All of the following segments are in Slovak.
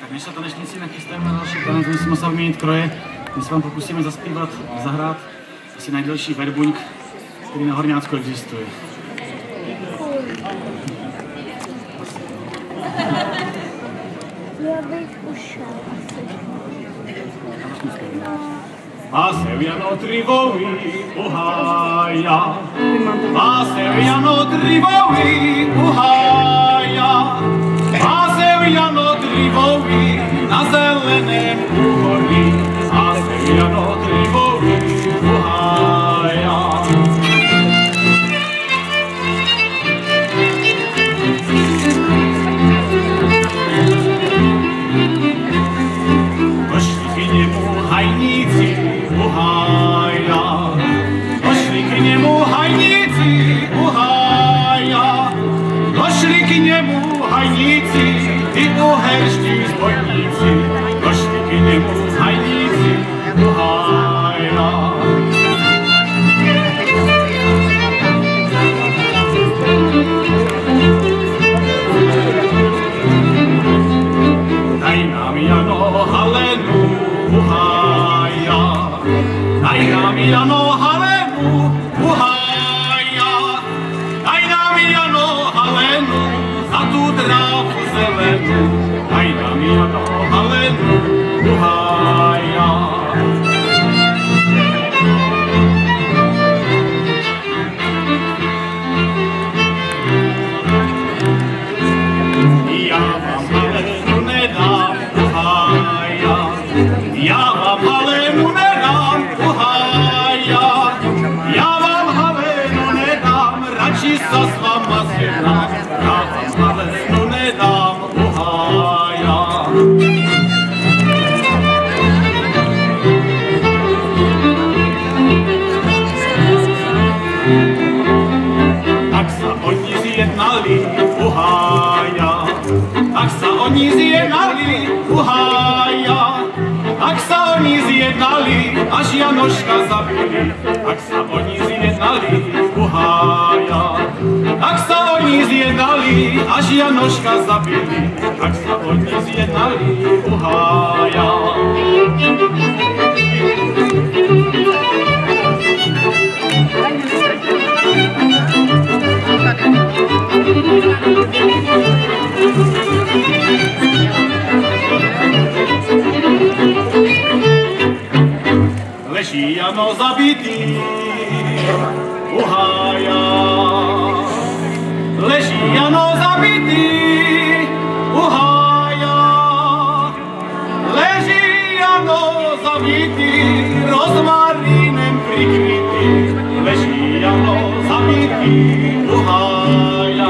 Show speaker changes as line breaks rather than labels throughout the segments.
Tak než sa tanečníci nachystáme na další tanec, musíme sa vyměnit kroje. My se vám pokusíme zaspívat, zahrát asi nejdelší verbuňk, který na Horňácku existuje.
Já bych ušel asi.
A Sevjano trivovi uhaja, a Sevjano trivovi uhaja, a Sevjano trivovi na zeleném úhorí, a Sevjano trivovi uhaja. Došli k němu hajníci uhaja, došli k němu hajníci uhaja, došli k němu hajníci, ty uherští zbojníci, došli k němu hajníci uhaja. Daj nám Jano Halenu uhaja, daj nám Jano Halenu uhaja, daj nám Jano Halenu za tu trávu zelenu, daj nám Jano Halenu uhaja. Já vám Halenu nedám uhaja, já vám Halenu nedám uhaja, já vám Halenu nedám, radši sa s vama zjednám, já vám Halenu nedám uhaja. Tak sa oni zjednali uhaja, tak sa oni zjednali uhaja, tak sa oni zjednali, až Janoška zabili, tak sa oni zjednali uhaja, tak sa oni zjednali, až Janoška zabili, tak sa oni zjednali uhaja. Leží Jano zabitý uhaja, leží Jano zabitý uhaja, leží Jano zabitý, rozmarínem prikrytý, leží Jano zabitý uhaja.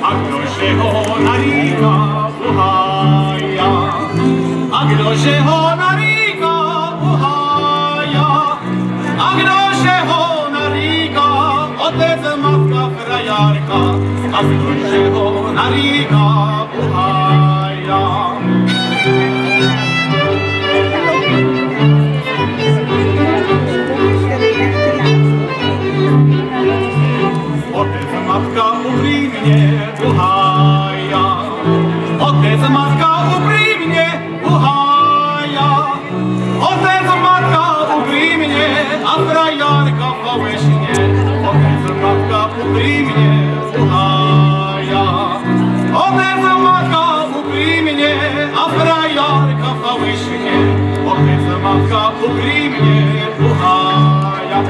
A kdože ho naríka uhaja, a kdože ho naríka uhaja, a kdože ho naríka, otec, matka, frajárka, a kdože ho naríka uhaja. Otec, matka, uprí mne uhaja, otec, matka, uprí mne uhaja, otec, matka, uprí mne a frajárka falešne, otec, matka, uprí mne uhaja, otec, matka, uprí mne a frajárka falešne, otec, matka, uprí mne uhaja.